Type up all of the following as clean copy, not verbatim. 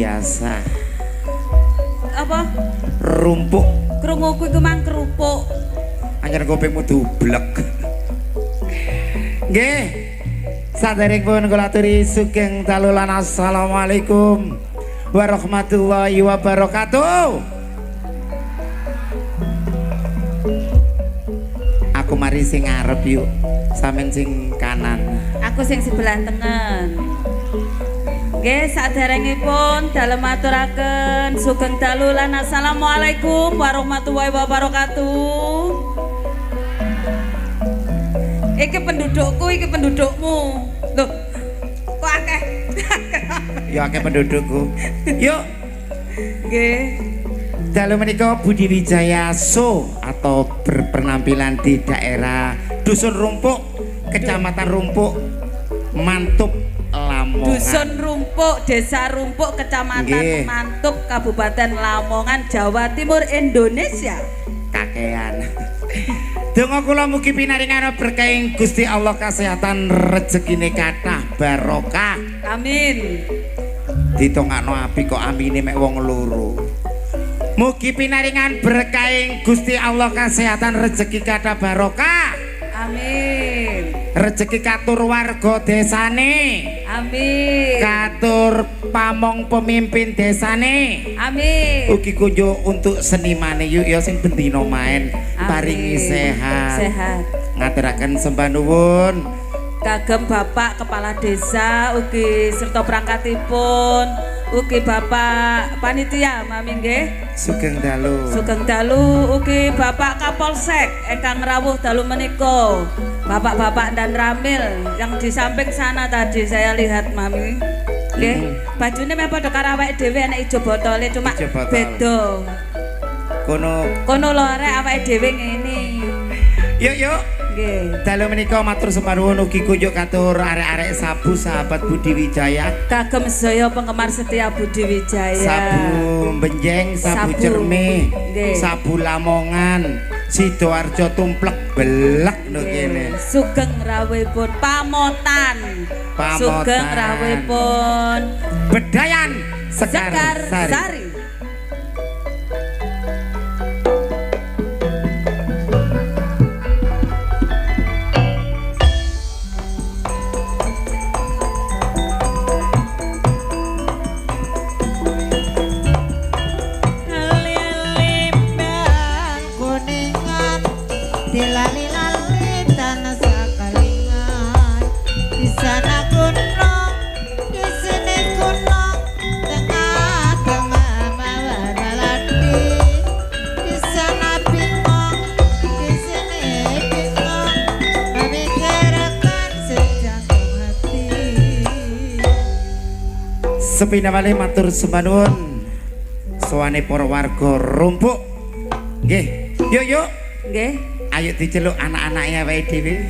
biasa. Apa? Rumpuk. Krunguku iku mang kerupuk. Anjen kupingmu dublek. Nggih. Saderengipun kula aturi sugeng dalu lan assalamualaikum warahmatullahi wabarakatuh. Aku mari sing ngarep yuk, sampean sing kanan. Aku sing sebelah tengen. Nggih, saderengipun dalem aturaken sugeng dalu lan assalamualaikum warahmatullahi wabarakatuh. Iki pendudukku, iki pendudukmu. Loh, kok akeh? Ya akeh pendudukku. Yuk. Nggih. Dalu menika Budi Wijaya Show atau berpenampilan di daerah Dusun Rumpuk, Kecamatan Rumpuk, Mantup, Lamongan. Dusun Rumpuk, Desa Rumpuk, Kecamatan Nggih. Mantup, Kabupaten Lamongan, Jawa Timur, Indonesia. Kakean. Donga kula mugi pinaringan berkahing Gusti Allah kesehatan rezekine kathah barokah. Amin. Ditongakno api kok amine mek wong loro. Mugi pinaringan berkahing Gusti Allah kesehatan rezeki kathah barokah. Amin. Rezeki katur warga desane. Amin. Katur pamong pemimpin desane. Amin. Ugi kunjuk untuk senimane yuk ya sing bendina main paringi sehat. Sehat. Ngaturaken sembah nuwun Kagem Bapak Kepala Desa ugi serta perangkatipun, ugi Bapak Panitia mami nggih. sugeng dalu. Sugeng dalu ugi Bapak Kapolsek ingkang rawuh dalu menika. Bapak-bapak dan Ramil yang di samping sana tadi saya lihat mami. Nggih, bajune meh padha karo awake dhewe enek ijo botole cuma Ijo botol. beda. Kono lho arek awake dhewe ngene. Yuk. Nggih. Dalu menika matur sembah nuwun ugi kunjuk katur arek-arek sabu sahabat Budi Wijaya. Kagem sedaya penggemar setia Budi Wijaya. Sabu Benjeng, sabu Sabu. Cermih, Nggih. sabu Lamongan, Sidoarjo tumplek belek no kene. Sugeng rawuhipun pamotan. Pamotan. Sugeng rawuhipun Bedayan Sekar Sekar Sari. Sari. Dilali-lali tanah sakalingan, di sana gunung, di sini gunung, tengah-tengah mawar ladi, di sana bingung, di sini bingung, memikirkan sejantung hati. Sepina malih matur sembah nuwun sowane para warga Rumpuk. Nggih, yuk. Nggih. Ayo diceluk anak-anaknya awake dhewe.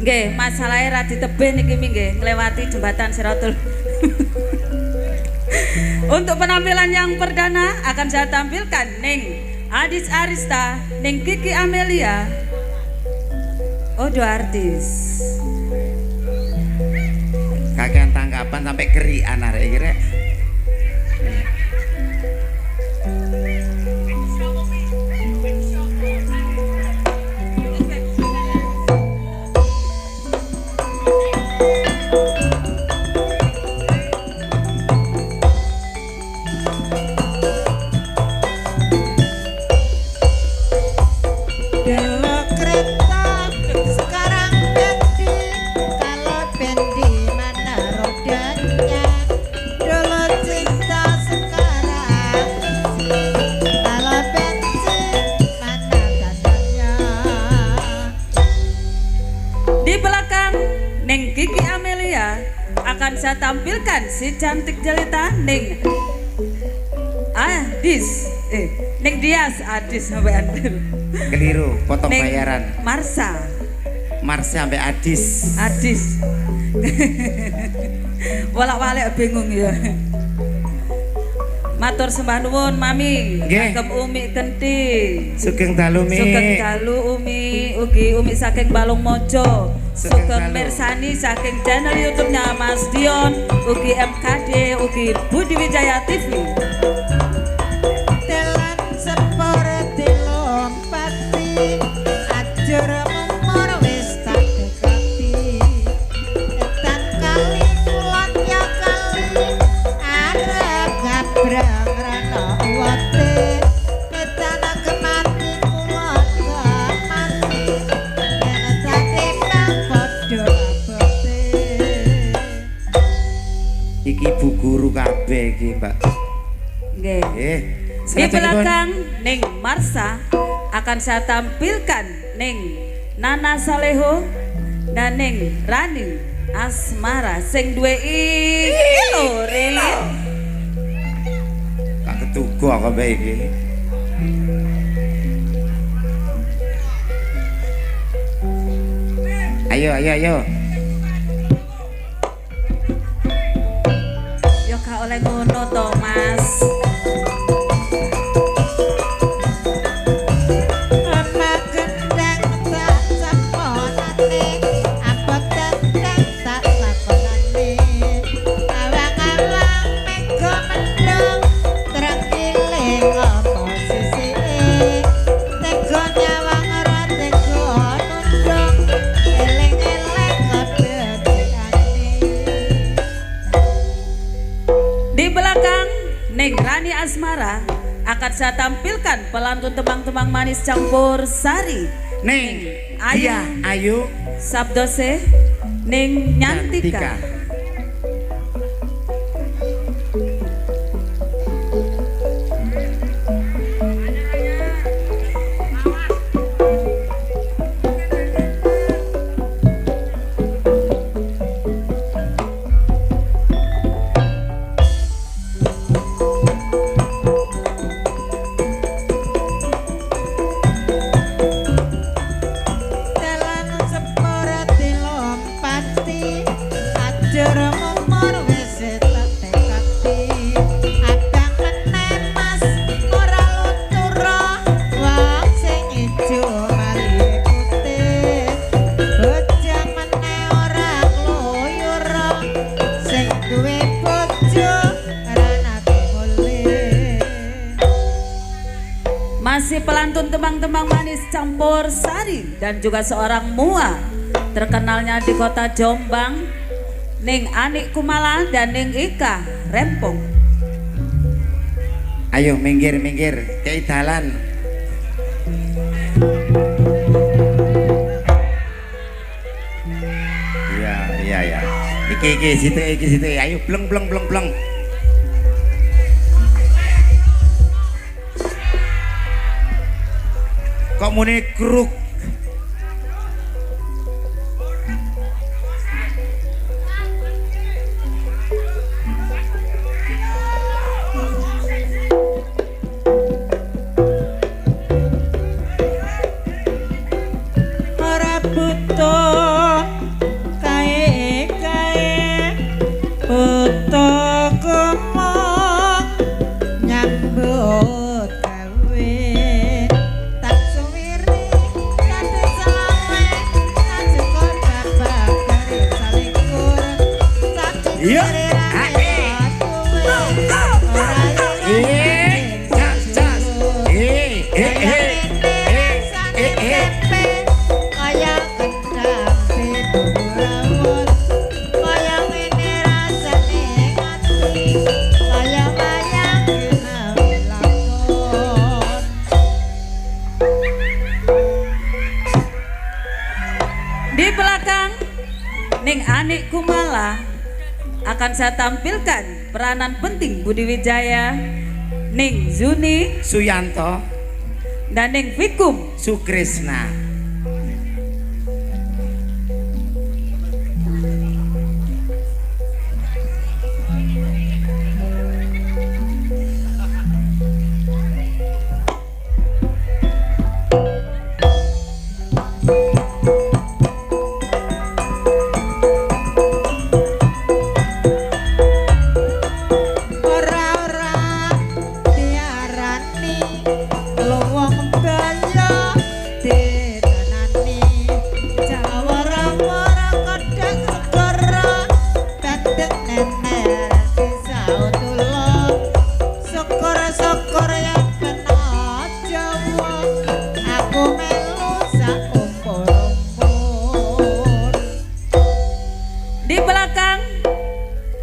Nggih, masalahe ra ditebih niki nggih, nglewati jembatan Siratul. Untuk penampilan yang perdana akan saya tampilkan Ning Adis Arista, Ning Kiki Amelia. Oh, dua artis. Kakean tanggapan sampai kerian arek iki rek. Dulu kereta sekarang ganti, kalau bendi mana rodanya. Dulu cinta sekarang kalau bensin mana gasnya. Di belakang Ning Kiki Amelia akan saya tampilkan si cantik jelita Ning Adis. Ning Dias Adis sampai antir. Keliru, potong Ning bayaran. Marsa Marsha sampai Adis. Adis. Bolak-balik bingung ya. Matur sembah nuwun Mami. Nggih. Kagem Umi Genti. Sugeng dalu Mi. Sugeng dalu Umi, ugi Umi saking Balung Mojo. Sugeng mirsani saking channel YouTube-nya Mas Dion, ugi MKD, ugi Budi Wijaya TV. Telan sepur dilompati, ajur mumur wis tak dekati. Etan kali kulon ya kali, arep gabrang rana uwate. Etan kemati kulon kemati, yen satimbang padha abote. Iki ibu guru kabeh iki, Mbak. Nggih. Di belakang Ning Marsha akan saya tampilkan Ning Nana Saleho dan Ning Rani Asmara sing duwe iki lho Rilin. Kak ketuku aku bae iki. Ayo ayo ayo. Yo gak oleh ngono to, Mas. Ama gendang tak saponane, abot tentang tak saponane. Awang-awang mengko mendung, terenggiling apa sisike. Tega nyawang ora tega nundung, eling-eling kedadiane. Di belakang Ning Rani Asmara akan saya tampilkan pelantun tembang-tembang manis campur sari. Ning Ayu. iya, Ayu Sabdose Ning Nyantika. Nyantika. Telan sepur dilompati, ajur mumur wis tak tekati. Abang meneh Mas ora luntura, wong sing ijo mali putih. Bojang meneh ora kluyur, sing duwe bojo ora nate mulih. Masih pelantun tembang-tembang manis campur sari dan juga seorang mua terkenalnya di kota Jombang, Ning Anik Kumala dan Ning Ika Rempong. Ayo minggir kei dalan. Iya. Iki situ. Ayo bleng. Kok muni kruk? Ora butuh kae-kae, butuh kemong nyambut gawe. Tak suwiri kate selawe, ajekor bapak dari salikur. Iya. Kaya gendang pidurawut, kaya ngene rasane ati, kaya wayang ginawe lakon. Di belakang Ning Anik Kumala akan saya tampilkan peranan penting Budi Wijaya, Ning Zuni Suyanto dan Ning Vikum. Sukrisna. Ora-ora diarani luwung baya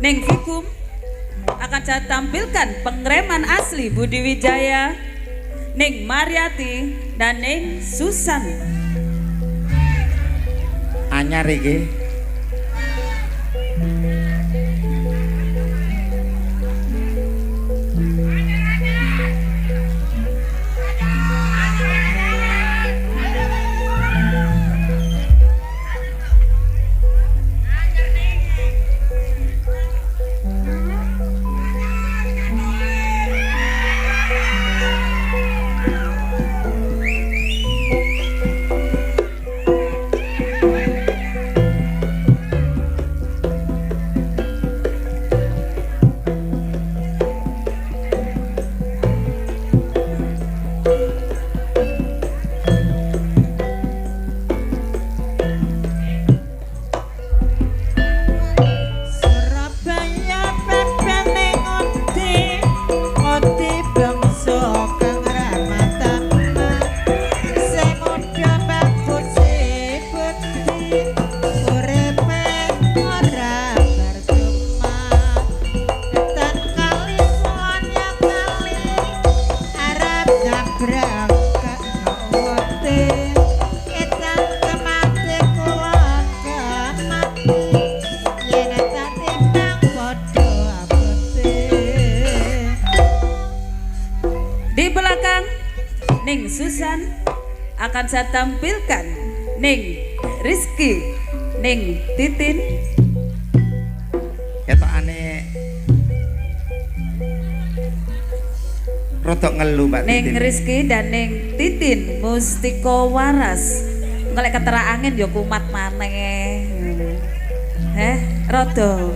Ning Fikum akan saya tampilkan pengereman asli Budi Wijaya, Ning Mariati dan Ning Susan. Anyar iki. Surabaya pepene ngoti, ngoti bangsa kang ramatan. Semoga bagus bukti, uripe ora percuma. Dan kali semuanya kali, arep nabrak ke ngoti. Edan kemati kula kemati. Yen tak timbang padha abote. Di belakang Ning Susan akan saya tampilkan Ning Rizky, Ning Titin, Ketokane rodok ngelu Mbak Ning Titin. Rizky dan Ning Titin Mustiko Waras. Ngelek ketera angin ya kumat maneh. Rodo.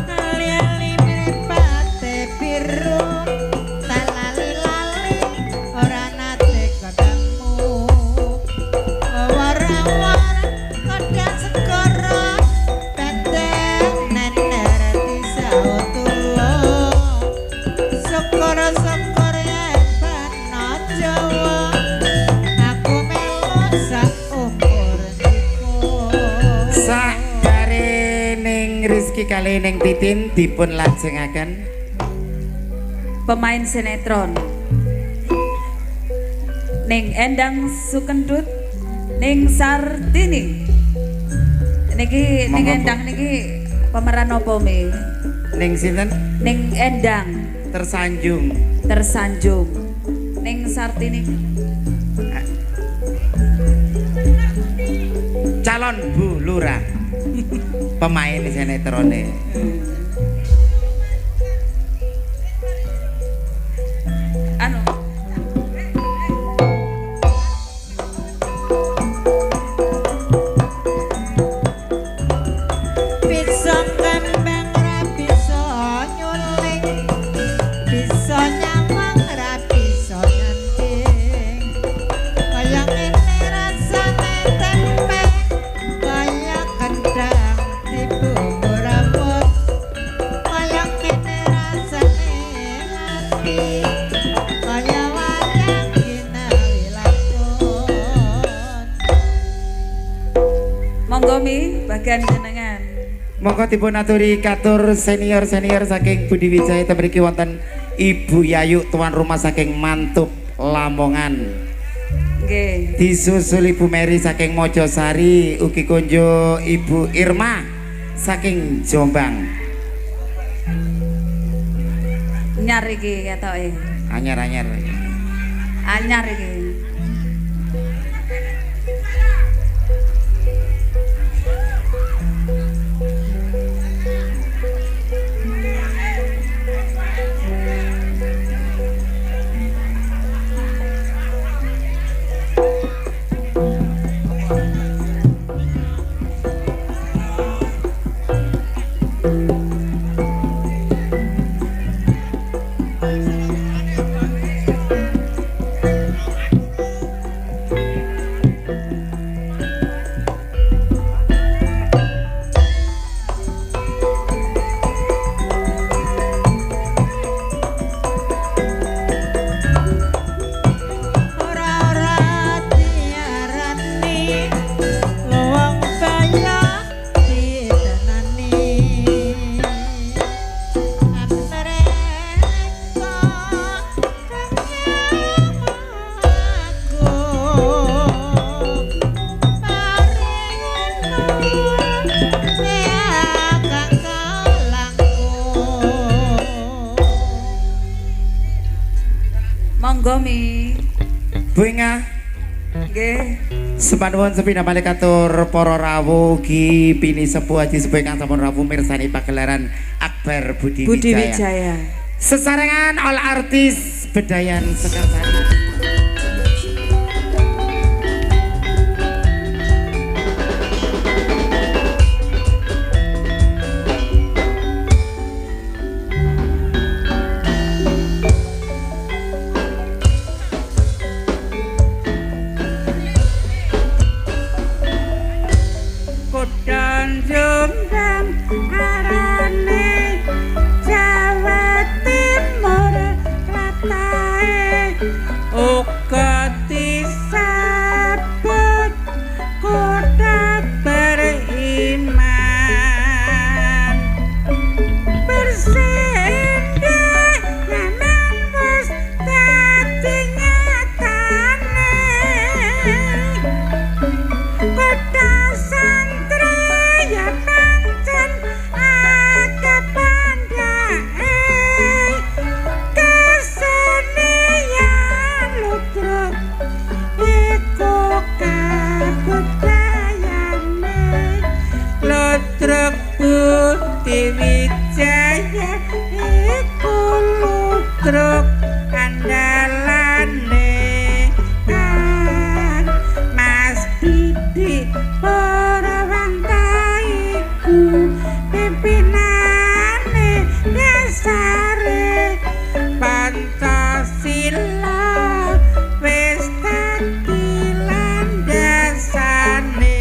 Ali-ali mripate biru, talali-lali ora nate ketemu. War-war kodang segara, benteng nener disautulo. Syukur-syukur yen bana Jawa, aku melu sak umur niku. Sakbare Ning Rizky kali Ning Titin dipun lajengaken Pemain sinetron Ning Endang Sukendut, Ning Sartini. Niki Ning Monggo, Bu. Endang niki pemeran apa mi? Ning sinten Ning Endang tersanjung. Tersanjung. Ning Sartini Calon Bu Lurah. Pemain sinetrone. anu Bisa kembang ra bisa nyuling, bisa nyamang ra bisa nyanting. Kaya ngene rasane tempe, kaya kendang dibubur rambut. Kaya ngene rasane hati, kaya wayang ginawi lakon. monggo mi bagian jenengan. Monggo dipun aturi katur senior-senior saking Budi Wijaya temriki wonten Ibu Yayu tuan rumah saking Mantup Lamongan. Nggih. Disusul Ibu Mary saking Mojosari, ugi kunjo Ibu Irma saking Jombang. Nyar iki ketoke. Anyar-anyar. Anyar iki. Nggih. Sepanuwun sepina malih katur para rawuh ugi pini sepuh haji sepuh ingkang sampun rawuh mirsani pagelaran Akbar Budi Wijaya. Sesarengan all artis Bedayan Sekarsari. Kudon Jombang arane Jawa Timur latahe uga disebut kota beriman bersindah namun wis dadi nyatane kota santri ya pancen akeh pandhae kesenian ludruk iku kabudayane ludruk Budi Wijaya iku ludruk andalane kan Mas Didi Parawantaiku pimpinane dasare Pancasila wis dadi landasane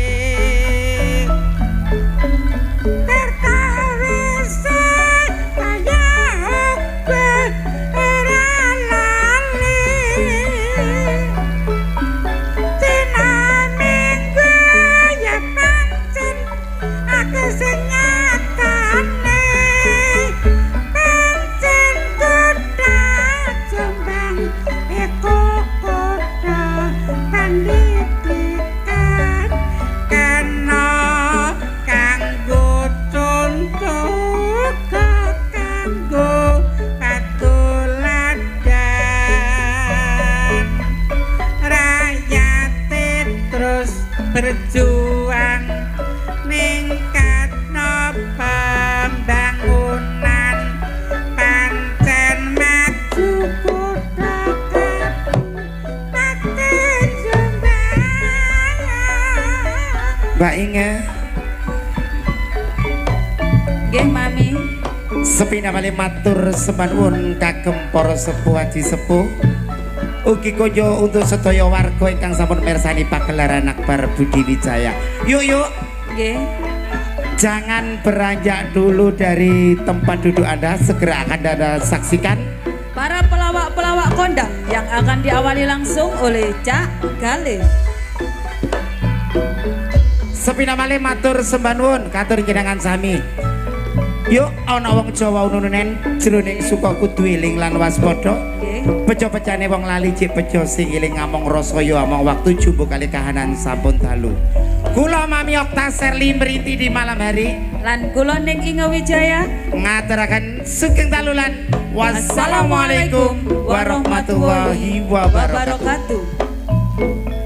tertawise kaya obat ora lali Dina Minggu ya pancen akeh sing nyatane pancen kota Jombang iku kota pendidikan kena kanggo contoh kanggo patuladan rakyate terus berjuang ningkatno pembangunan pancen maju kota Kabupaten Jombang. Mbak Inge Nggih, Mami. sepina malih matur sepanuwun kagem para sepuh haji sepuh ugi konjo untuk sedaya warga ingkang sampun mirsani pagelaran Akbar Budi Wijaya. Yuk Nggih. jangan beranjak dulu dari tempat duduk Anda, segera akan Anda saksikan Para pelawak-pelawak kondang yang akan diawali langsung oleh Cak Galih. sepina malih matur sembanuwun katur jenengan sami. Yuk ana wong Jawa ununen jroning suka kudu eling lan waspada. Nggih. Bejo-bejane wong lali cek bejo sing eling ngamong rasaya among waktu jumbo kali kahanan sampun dalu. Kula Mami Okta Serli mriti di malam hari Lan kula ning Inge Wijaya ngaturaken sugeng dalulan. Wassalamualaikum warahmatullahi wabarakatuh. wabarakatuh.